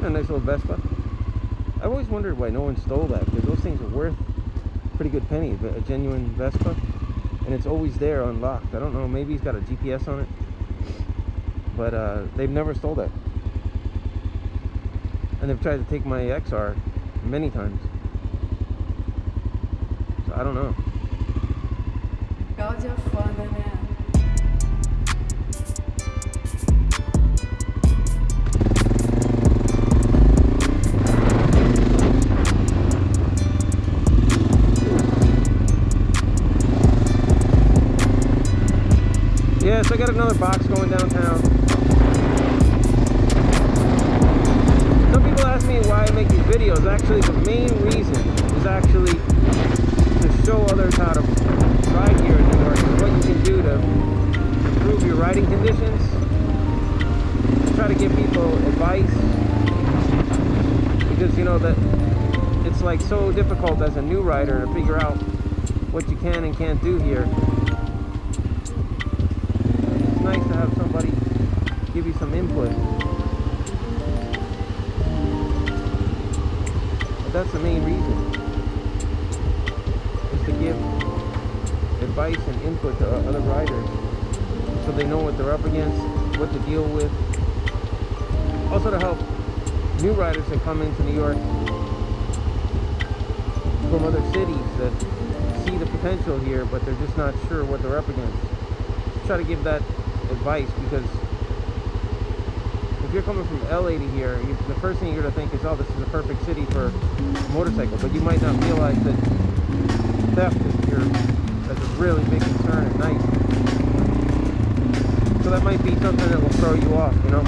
A nice little Vespa. I've always wondered why no one stole that, because those things are worth a pretty good penny, a genuine Vespa. And it's always there unlocked. I don't know, maybe he's got a GPS on it. But they've never stole that. And they've tried to take my XR many times. So I don't know. God, you're fun, man. Yes, I got another box going downtown. Some people ask me why I make these videos. Actually, the main reason is actually to show others how to ride here in New York and what you can do to improve your riding conditions. Try to give people advice, because you know that it's like so difficult as a new rider to figure out what you can and can't do here. It's nice to have somebody give you some input. But that's the main reason, is to give advice and input to other riders so they know what they're up against, what to deal with. Also to help new riders that come into New York from other cities that see the potential here, but they're just not sure what they're up against. Try to give that advice, because if you're coming from LA to here, the first thing you're going to think is, oh, this is a perfect city for a motorcycle, but you might not realize that theft is a really big concern at night. So that might be something that will throw you off, you know?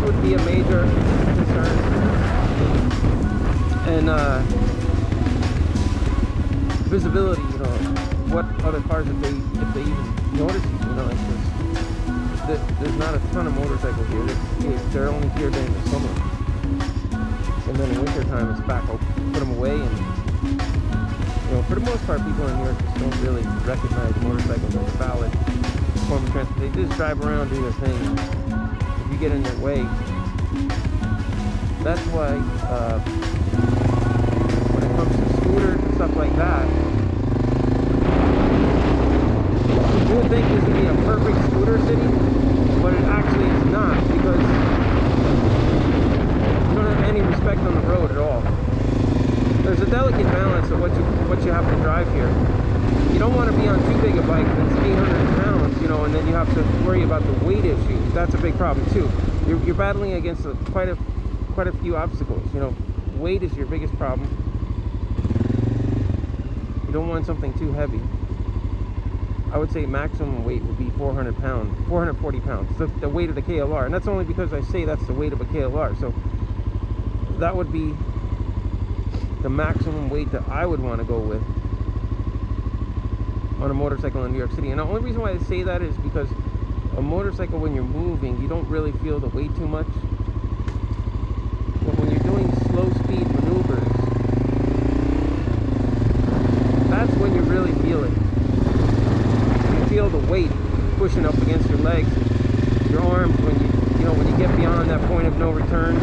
Would be a major concern, and visibility. You know, what other cars, if they even notice you. You know, it's just, there's not a ton of motorcycles here. They're only here during the summer, and then in winter time it's back. I'll put them away, and you know, for the most part, people in New York just don't really recognize motorcycles as a valid form of transport. They just drive around, do their thing. You get in their way. That's why when it comes to scooters and stuff like that, you would think this would be a perfect scooter city, but it actually is not, because you don't have any respect on the road at all. There's a delicate balance of what you have to drive here. You don't want to be on too big a bike that's 800 pounds, you know, and then you have to worry about the weight issue. That's a big problem too. You're battling against quite a few obstacles. You know, weight is your biggest problem. You don't want something too heavy. I would say maximum weight would be 400 pounds, 440 pounds, the weight of the KLR, and that's only because I say that's the weight of a KLR. So that would be the maximum weight that I would want to go with on a motorcycle in New York City. And the only reason why I say that is because a motorcycle, when you're moving, you don't really feel the weight too much. But when you're doing slow speed maneuvers, that's when you really feel it. You feel the weight pushing up against your legs, your arms, when you get beyond that point of no return.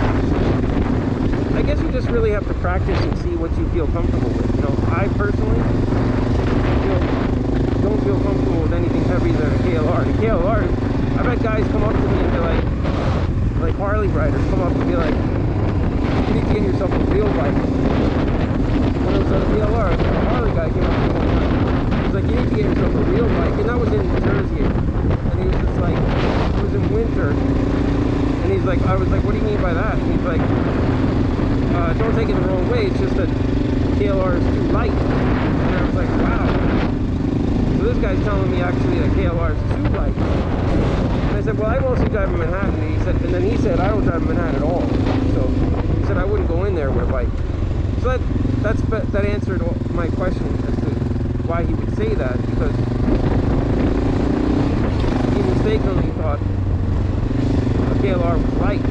I guess you just really have to practice and see what you feel comfortable with. You know, I personally don't feel comfortable with anything heavier than a KLR. The KLR, I've had guys come up to me and be like Harley riders come up and be like, you need to get yourself a real bike. When I was on a KLR, a Harley guy came up to me one time. He was like, you need to get yourself a real bike. And that was in New Jersey. And he was just like, it was in winter. And he's like, I was like, what do you mean by that? And he's like, don't take it the wrong way. It's just that KLR is too light. And I was like, wow. So this guy's telling me actually that KLR is too light. And I said, well, I mostly drive in Manhattan. And then he said, I don't drive in Manhattan at all. So he said, I wouldn't go in there with a bike. So that answered my question as to why he would say that, because he mistakenly thought a KLR was light.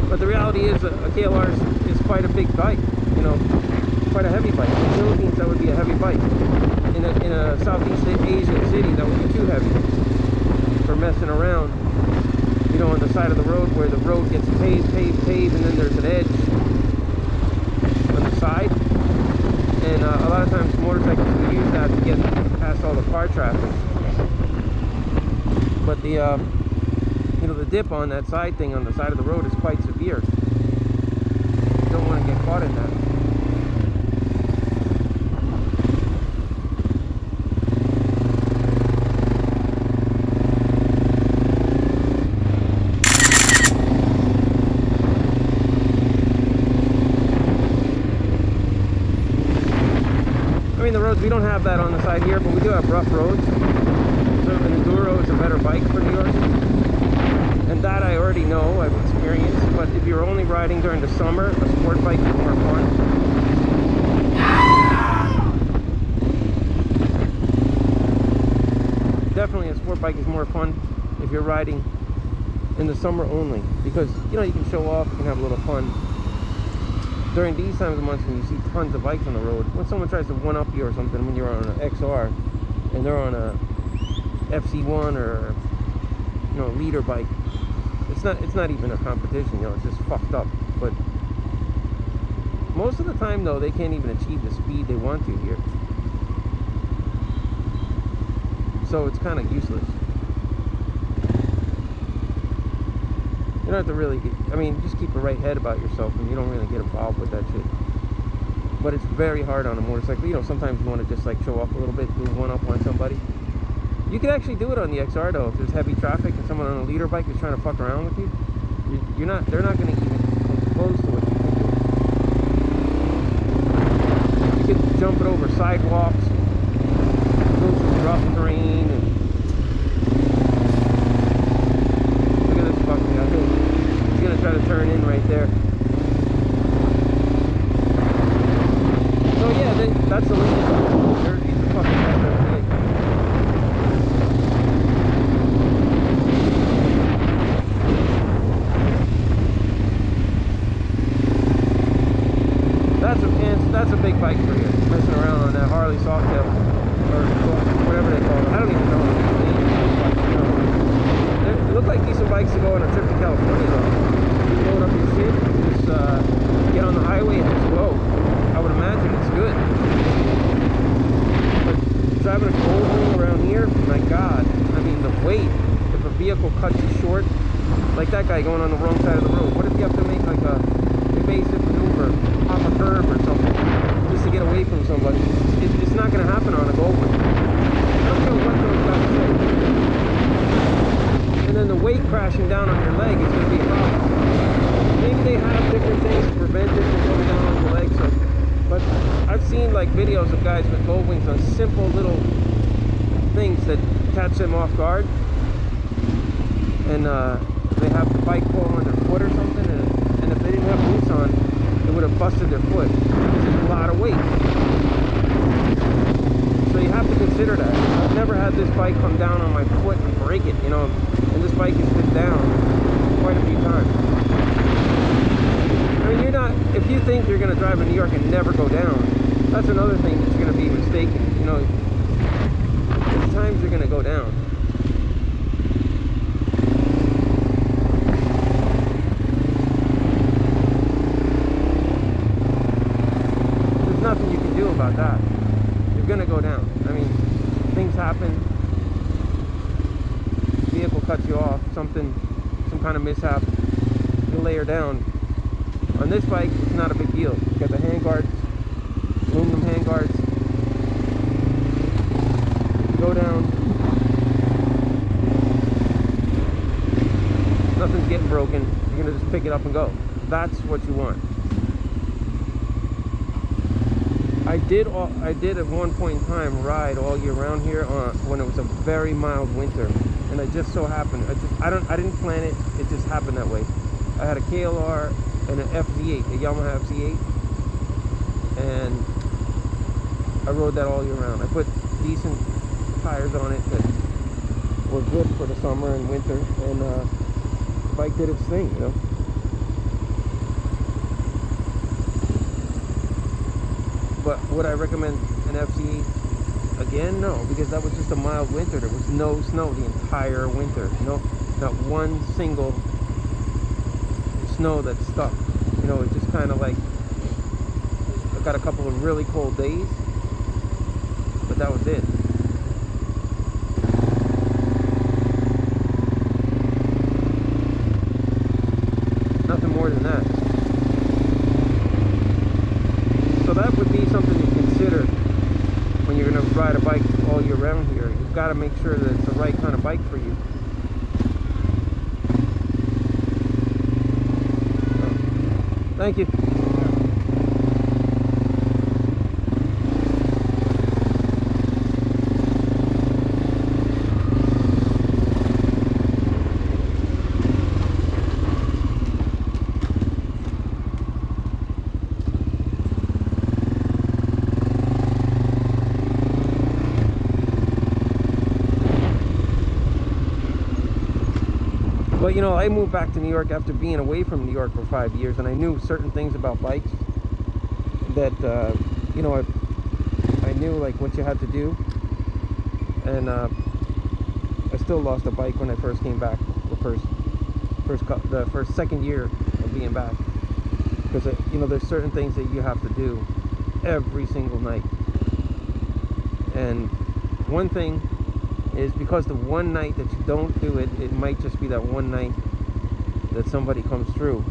But the reality is a KLR is quite a big bike, you know, quite a heavy bike. In the Philippines, that would be a heavy bike. In a Southeast Asian city, that would be too heavy for messing around, you know, on the side of the road where the road gets paved, and then there's an edge on the side. And a lot of times motorcycles will use that to get past all the car traffic. But the you know, the dip on that side thing on the side of the road is quite severe. You don't want to get caught in that. I mean, the roads, we don't have that on the side here, but we do have rough roads. So an Enduro is a better bike for New York. And that I already know, I've experienced. But if you're only riding during the summer, a sport bike is more fun. Definitely a sport bike is more fun if you're riding in the summer only. Because, you know, you can show off, you can have a little fun. During these times of months when you see tons of bikes on the road, when someone tries to one-up you or something, when you're on an XR and they're on a FC1 or, you know, a leader bike, it's not even a competition, you know, it's just fucked up. But most of the time though, they can't even achieve the speed they want to here, so it's kind of useless. You don't have to really get, I mean, just keep a right head about yourself and you don't really get involved with that shit. But it's very hard on a motorcycle. You know, sometimes you want to just like show off a little bit, do one up on somebody. You can actually do it on the XR though. If there's heavy traffic and someone on a leader bike is trying to fuck around with you, they're not going to even come close to what you can do. You can jump it over sidewalks, go through rough terrain, and look at this fucker. I think he's going to try to turn in right there. So yeah, that's the limit. He's the fucking best ever made. That's a big bike for you, messing around on that Harley Softail, or whatever they call it. I don't even know what they look like decent bikes to go on a trip to California though. You load up your shit, just get on the highway and just go. I would imagine it's good. But driving a Goldwing around here, my god, I mean the weight, if a vehicle cuts you short, like that guy going on the wrong side of the road, what if you have to make like a evasive maneuver, hop a curb or something, just to get away from somebody? It's not going to happen on a Goldwing. I don't care what those guys say. And then the weight crashing down on your leg is going to be a problem. Maybe they have different things to prevent it from going down on the leg. So, but I've seen like videos of guys with Goldwings on simple little things that catch them off guard, and they have the bike fall on their foot or something, and if they didn't have boots on, it would have busted their foot. This is a lot of weight. So you have to consider that. I've never had this bike come down on my foot and break it, you know, and this bike has been down quite a few times. I mean, if you think you're going to drive in New York and never go down, that's another thing that's going to be mistaken. You know, there's times you're going to go down. Nothing you can do about that. You're gonna go down. I mean, things happen. Vehicle cuts you off, some kind of mishap, you lay her down. On this bike, it's not a big deal. You got the handguards, aluminum handguards. You go down. Nothing's getting broken. You're gonna just pick it up and go. That's what you want. I did at one point in time ride all year round here when it was a very mild winter, and it just so happened. I didn't plan it. It just happened that way. I had a KLR and an FZ8, a Yamaha FZ8, and I rode that all year round. I put decent tires on it that were good for the summer and winter, and the bike did its thing, you know. But would I recommend an FC again? No, because that was just a mild winter. There was no snow the entire winter. No, not one single snow that stuck. You know, it just kind of like, I got a couple of really cold days, but that was it. Nothing more than that. So that would be something to consider when you're going to ride a bike all year round here. You've got to make sure that it's the right kind of bike for you. So, thank you. But you know, I moved back to New York after being away from New York for 5 years, and I knew certain things about bikes that you know, I knew like what you had to do. And I still lost a bike when I first came back, the second year of being back, because you know, there's certain things that you have to do every single night. And one thing is, because the one night that you don't do it, it might just be that one night that somebody comes through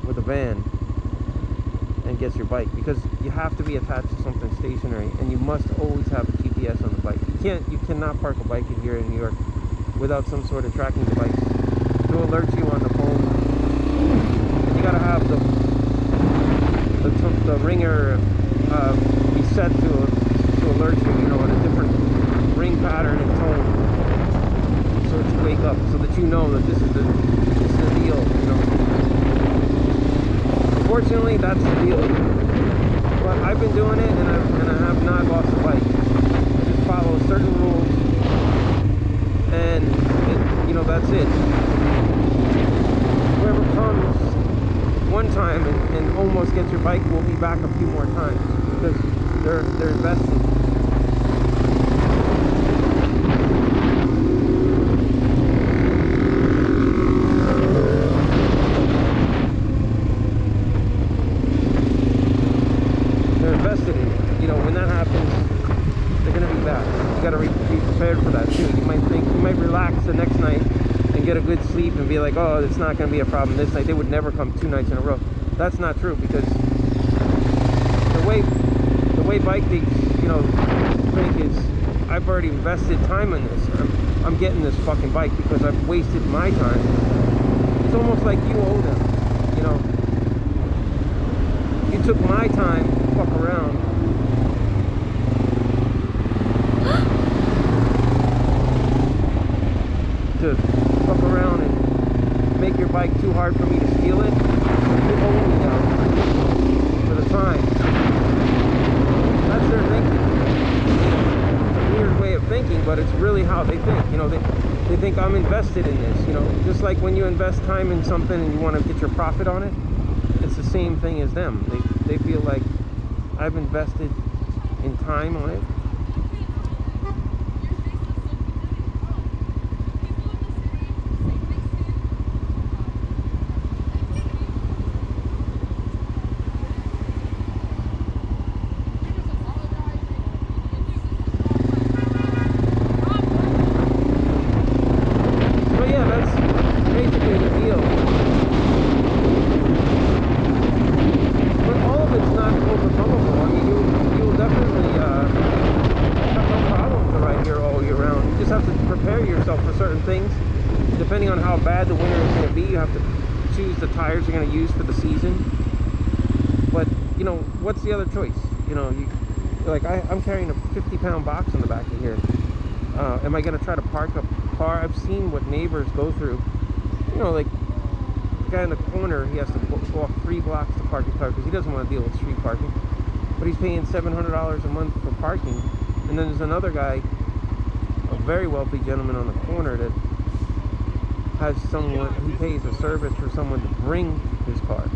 with a van and gets your bike, because you have to be attached to something stationary, and you must always have a GPS on the bike. You cannot park a bike here in New York without some sort of tracking device to alert you on the phone. And you gotta have the ringer be set to alert you, you know, in a different ring pattern and tone, so that you wake up, so that you know that this is the deal, you know. Unfortunately, that's the deal. But I've been doing it, and I have not lost a bike. I just follow certain rules, and you know, that's it. Whoever comes one time and almost gets your bike will be back a few more times, because they're invested. For that too. You might relax the next night and get a good sleep and be like, oh, it's not going to be a problem this night. They would never come 2 nights in a row. That's not true, because the way bike thieves, you know, think is, I've already invested time in this. I'm getting this fucking bike because I've wasted my time. It's almost like you owe them, you know. You took my time to fuck around. To fuck around and make your bike too hard for me to steal it. You owe me now for the time. That's their thinking. It's a weird way of thinking, but it's really how they think. You know, they think I'm invested in this. You know, just like when you invest time in something and you want to get your profit on it, it's the same thing as them. They feel like I've invested in time on it. Depending on how bad the winter is going to be, you have to choose the tires you're going to use for the season. But you know, what's the other choice? You know, like I'm carrying a 50-pound box on the back of here. Am I going to try to park a car? I've seen what neighbors go through. You know, like the guy in the corner, he has to walk 3 blocks to park a car because he doesn't want to deal with street parking. But he's paying $700 a month for parking. And then there's another guy, a very wealthy gentleman on the corner, that has someone, he pays a service for someone to bring his car.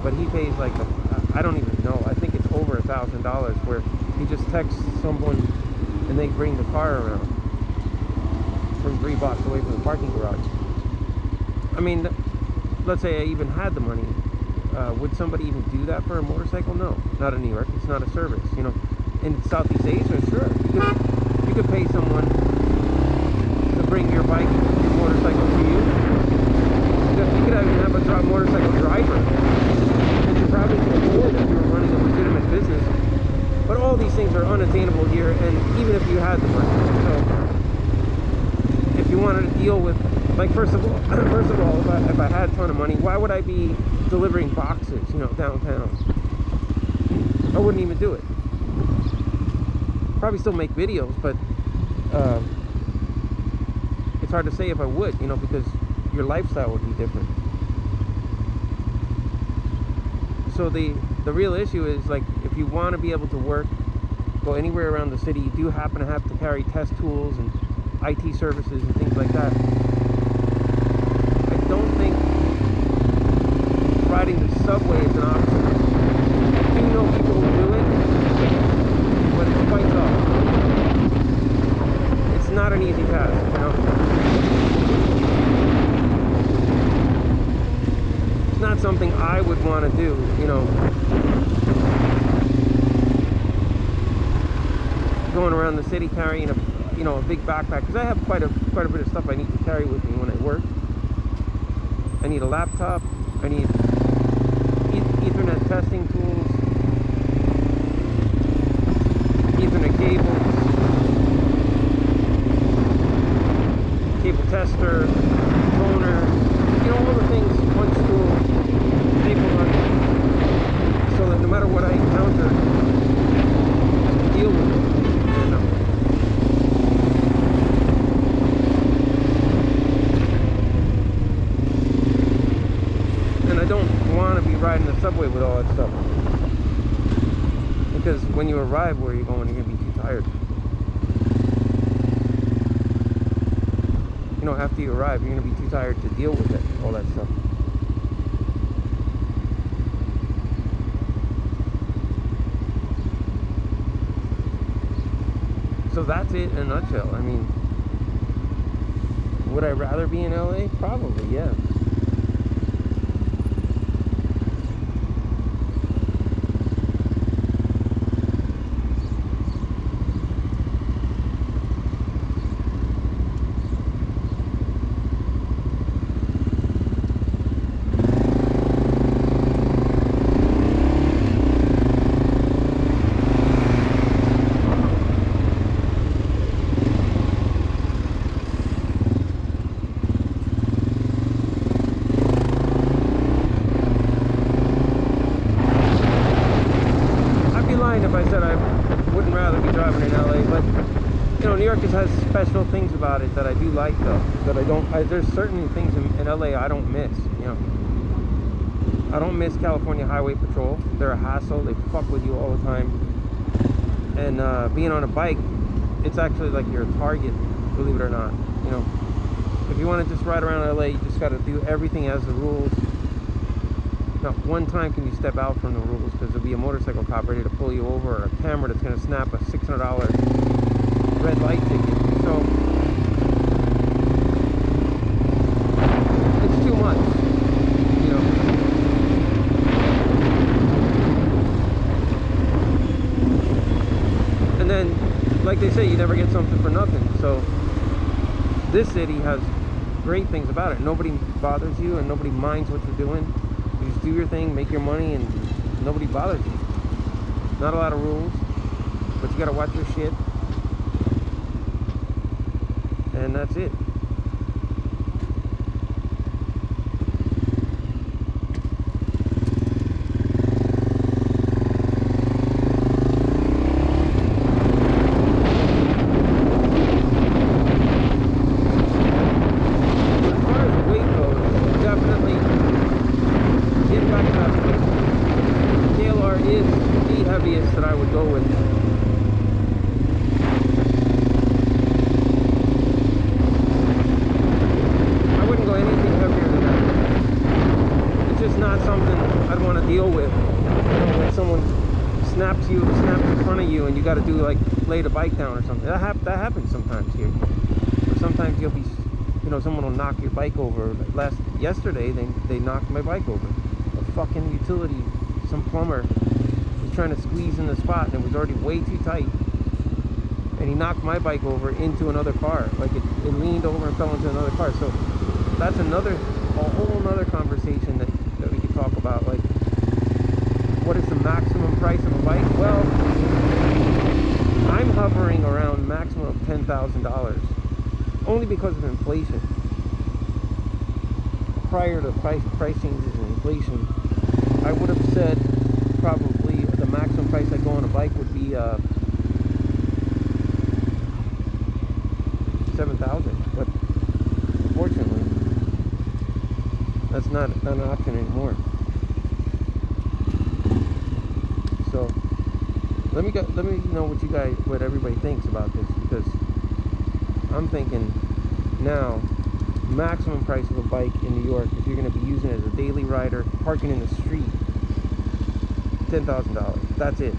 But he pays like, I don't even know, I think it's over $1,000 where he just texts someone and they bring the car around from 3 blocks away from the parking garage. I mean, let's say I even had the money. Would somebody even do that for a motorcycle? No, not in New York. It's not a service. You know, in Southeast Asia, sure, you could pay someone to bring your bike, your motorcycle to you. You could even have a motorcycle driver that you probably could afford if you were running a legitimate business. But all these things are unattainable here, and even if you had the money, so if you wanted to deal with, like, first of all, if I had a ton of money, why would I be delivering boxes, you know, downtown? I wouldn't even do it. Probably still make videos, but it's hard to say if I would, you know, because your lifestyle would be different. So the real issue is, like, if you want to be able to work, go anywhere around the city, you do happen to have to carry test tools and IT services and things like that. I don't think riding the subway is an option. I do know people who do it, but it's quite tough. It's not an easy task, you know. It's not something I would want to do, you know. Going around the city carrying a big backpack, because I have quite a bit of stuff I need to carry with me when I work. I need a laptop. I need Ethernet testing tools, Ethernet cables, cable tester, toner, you know, all the things, punch tool, staple gun, so that no matter what I encounter, I can deal with it. You know. And I don't want to be riding the subway with all that stuff, because when you arrive where you're going, you're going to be too tired. You know, after you arrive, you're going to be too tired to deal with it, all that stuff. So that's it in a nutshell. I mean, would I rather be in LA? Probably, yeah. If I said I wouldn't rather be driving in LA, but you know, New York has special things about it that I do like, though, that I don't. There's certain things in LA I don't miss. You know, I don't miss California Highway Patrol. They're a hassle. They fuck with you all the time. And being on a bike, it's actually like you're a target, believe it or not. You know, if you want to just ride around LA, you just got to do everything as the rules. Not one time can you step out from the rules, because there'll be a motorcycle cop ready to pull you over, or a camera that's going to snap a $600 red light ticket. So it's too much, you know. And then, like they say, you never get something for nothing. So this city has great things about it. Nobody bothers you, and nobody minds what you're doing. You just do your thing, make your money, and nobody bothers you. Not a lot of rules, but you gotta watch your shit. And that's it. That I would go with. I wouldn't go anything heavier than that. It's just not something I'd want to deal with. You know, when someone's snaps in front of you, and you got to do like lay the bike down or something. That happens sometimes here. Or sometimes you'll be, someone will knock your bike over. Yesterday they knocked my bike over. A fucking utility, some plumber was trying to squeeze in the spot, and it was already way too tight. And he knocked my bike over into another car. Like it leaned over and fell into another car. So that's a whole nother conversation that we could talk about. Like, what is the maximum price of a bike? Well, I'm hovering around maximum of $10,000, only because of inflation. Prior to price changes and inflation, I would have said probably the maximum price I go on a bike would be $7,000, but unfortunately, that's not an option anymore. So let me know what everybody thinks about this, because I'm thinking now maximum price of a bike in New York, if you're going to be using it as a daily rider, parking in the street, $10,000. That's it.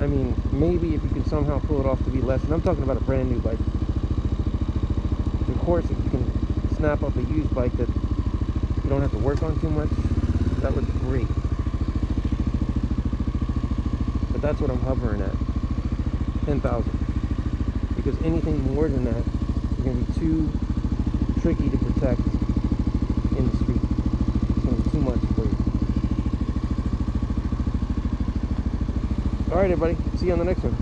I mean, maybe if you can somehow pull it off to be less, and I'm talking about a brand new bike. Of course, if you can snap up a used bike that you don't have to work on too much, that would be great. But that's what I'm hovering at, 10,000. Because anything more than that is going to be too tricky to protect in the street. It's going to be too much for you. Alright, everybody. See you on the next one.